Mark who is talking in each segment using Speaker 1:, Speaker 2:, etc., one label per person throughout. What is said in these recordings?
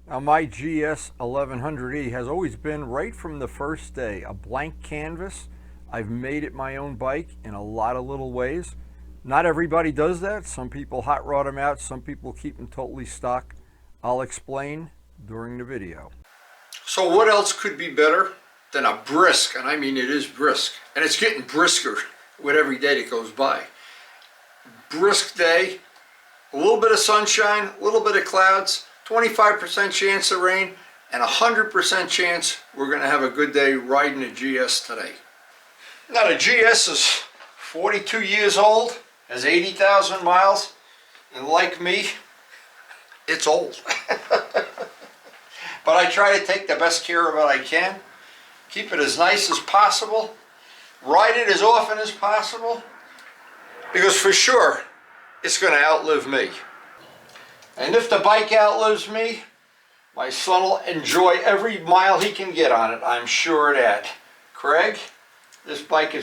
Speaker 1: Now my GS1100E has always been, right from the first day, a blank canvas. I've made it my own bike in a lot of little ways. Not everybody does that. Some people hot rod them out, some people keep them totally stock. I'll explain during the video. So what else could be better than a brisk, and I mean it is brisk, and it's getting brisker with every day that goes by. Brisk day, a little bit of sunshine, a little bit of clouds, 25% chance of rain, and 100% chance we're going to have a good day riding a GS today. Now the GS is 42 years old, has 80,000 miles, and like me, it's old. But I try to take the best care of it I can, keep it as nice as possible, ride it as often as possible, because for sure it's going to outlive me. And if the bike outlives me, my son will enjoy every mile he can get on it, I'm sure of that. Craig, this bike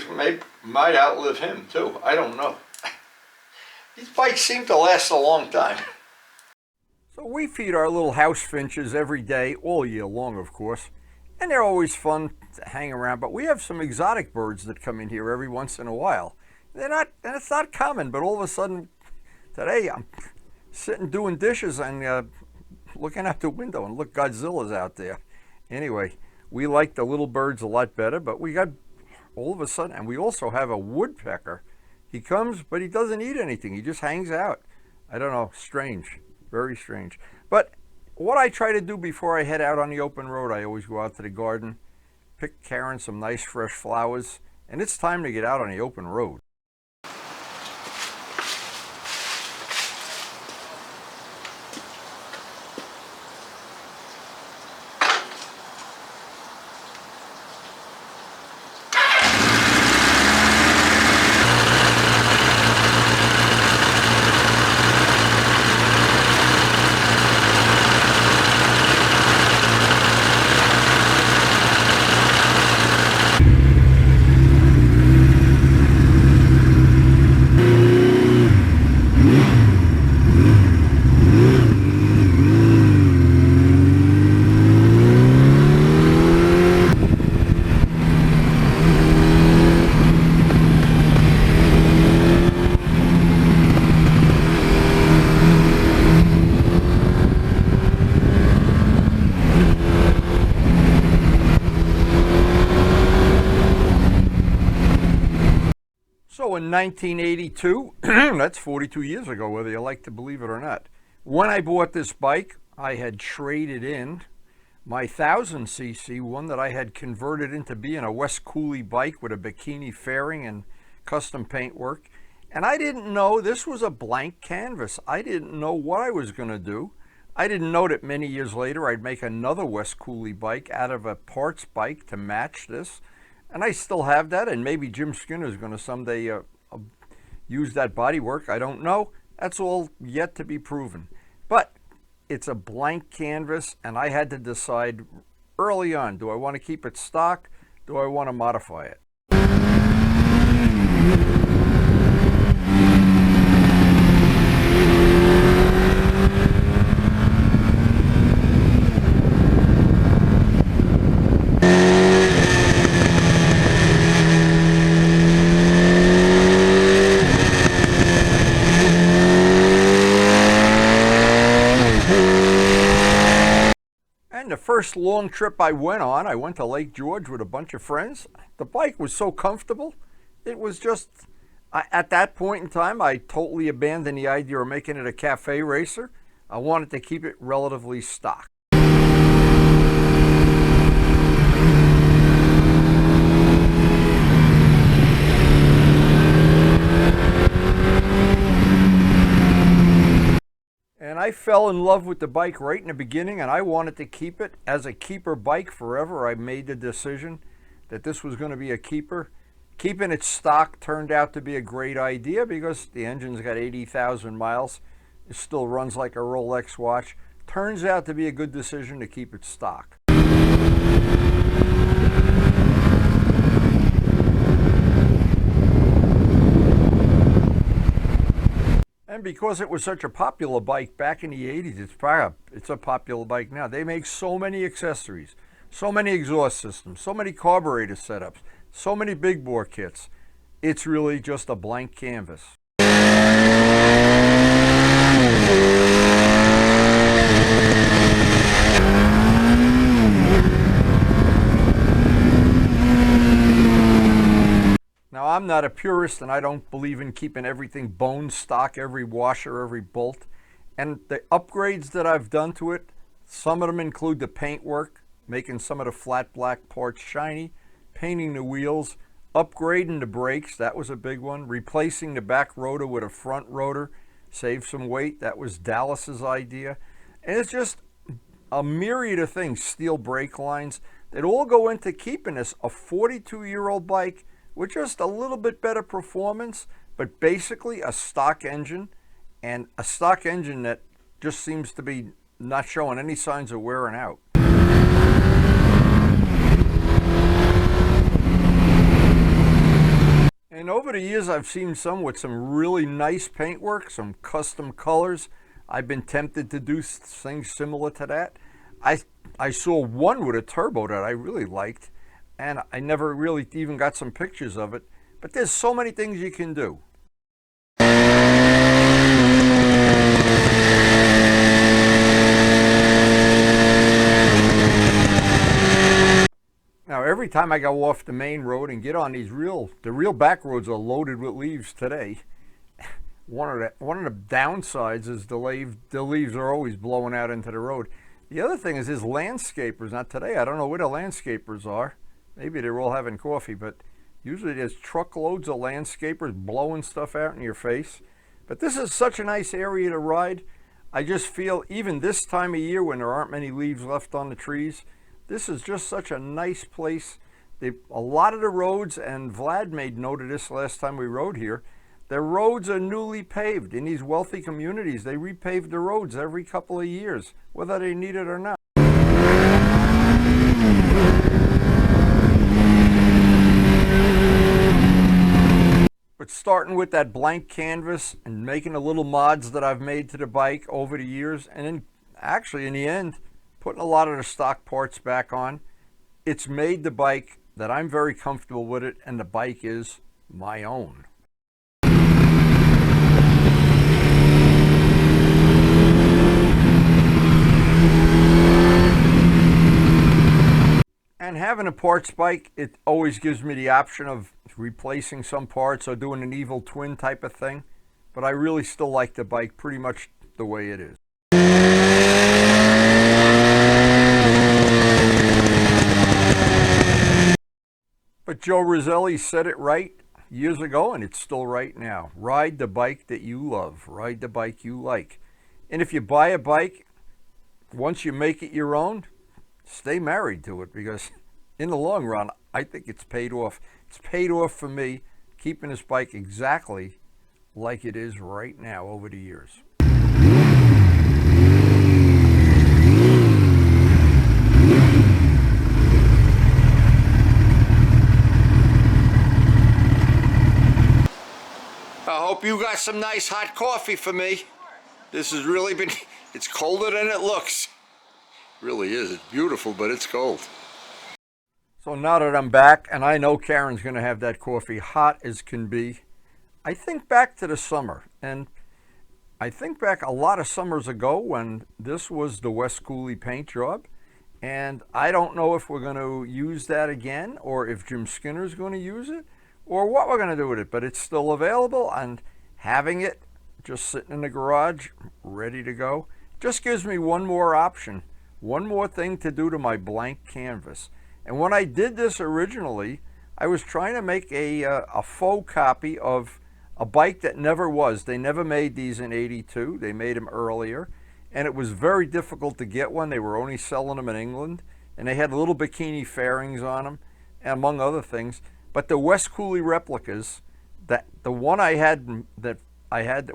Speaker 1: might outlive him too, I don't know. These bikes seem to last a long time. So we feed our little house finches every day, all year long of course, and they're always fun to hang around, but we have some exotic birds that come in here every once in a while. It's not common, but all of a sudden today I'm sitting doing dishes and looking out the window and look, Godzilla's out there. Anyway, we like the little birds a lot better, but we got all of a sudden, and we also have a woodpecker. He comes, but he doesn't eat anything. He just hangs out. I don't know, strange, very strange. But what I try to do before I head out on the open road, I always go out to the garden, pick Karen some nice fresh flowers, and it's time to get out on the open road. So in 1982, that's 42 years ago, whether you like to believe it or not, when I bought this bike, I had traded in my 1000cc, one that I had converted into being a West Cooley bike with a bikini fairing and custom paintwork. And I didn't know this was a blank canvas. I didn't know what I was going to do. I didn't know that many years later I'd make another West Cooley bike out of a parts bike to match this. And I still have that, and maybe Jim Skinner is going to someday use that bodywork. I don't know. That's all yet to be proven. But it's a blank canvas, and I had to decide early on, do I want to keep it stock? Do I want to modify it? The first long trip I went to Lake George with a bunch of friends. The bike was so comfortable. It was just, at that point in time, I totally abandoned the idea of making it a cafe racer. I wanted to keep it relatively stock. And I fell in love with the bike right in the beginning, and I wanted to keep it as a keeper bike forever. I made the decision that this was going to be a keeper. Keeping it stock turned out to be a great idea because the engine's got 80,000 miles. It still runs like a Rolex watch. Turns out to be a good decision to keep it stock. And And because it was such a popular bike back in the 80s, it's a popular bike now. They make so many accessories, so many exhaust systems, so many carburetor setups, so many big bore kits. It's really just a blank canvas. Now, I'm not a purist and I don't believe in keeping everything bone stock, every washer, every bolt. And the upgrades that I've done to it, some of them include the paint work, making some of the flat black parts shiny, painting the wheels, upgrading the brakes, that was a big one, replacing the back rotor with a front rotor, save some weight, that was Dallas's idea. And it's just a myriad of things, steel brake lines, that all go into keeping this a 42-year-old bike with just a little bit better performance, but basically a stock engine, and a stock engine that just seems to be not showing any signs of wearing out. And over the years, I've seen some with some really nice paintwork, some custom colors. I've been tempted to do things similar to that. I saw one with a turbo that I really liked, and I never really even got some pictures of it. But there's so many things you can do. Now, every time I go off the main road and get on the real back roads are loaded with leaves today. One of the downsides is the leaves are always blowing out into the road. The other thing is there's landscapers. Now today, I don't know where the landscapers are. Maybe they're all having coffee, but usually there's truckloads of landscapers blowing stuff out in your face. But this is such a nice area to ride. I just feel even this time of year when there aren't many leaves left on the trees, this is just such a nice place. A lot of the roads, and Vlad made note of this last time we rode here, the roads are newly paved. In these wealthy communities, they repave the roads every couple of years, whether they need it or not. But starting with that blank canvas and making the little mods that I've made to the bike over the years, and then actually in the end, putting a lot of the stock parts back on, it's made the bike that I'm very comfortable with it, and the bike is my own. And having a parts bike, it always gives me the option of replacing some parts or doing an evil twin type of thing. But I really still like the bike pretty much the way it is. But Joe Roselli said it right years ago, and it's still right now. Ride the bike that you love. Ride the bike you like. And if you buy a bike, once you make it your own, stay married to it, because in the long run, I think it's paid off. It's paid off for me, keeping this bike exactly like it is right now over the years. I hope you got some nice hot coffee for me. This has really been, it's colder than it looks. It really is. It's beautiful, but it's cold. So now that I'm back, and I know Karen's going to have that coffee hot as can be, I think back to the summer. And I think back a lot of summers ago when this was the West Cooley paint job. And I don't know if we're going to use that again, or if Jim Skinner's going to use it, or what we're going to do with it. But it's still available, and having it just sitting in the garage, ready to go, just gives me one more option, one more thing to do to my blank canvas. And when I did this originally, I was trying to make a faux copy of a bike that never was. They never made these in '82. They made them earlier. And it was very difficult to get one. They were only selling them in England. And they had little bikini fairings on them, among other things. But the West Cooley replicas, the one I had that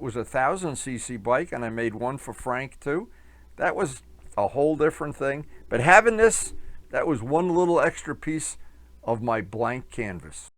Speaker 1: was a 1000cc bike, and I made one for Frank too, that was a whole different thing. But having this, that was one little extra piece of my blank canvas.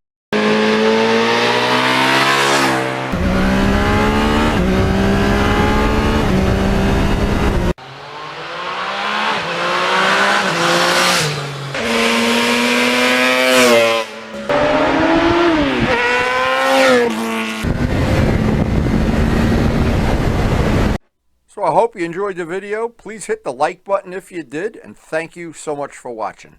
Speaker 1: So I hope you enjoyed the video. Please hit the like button if you did, and thank you so much for watching.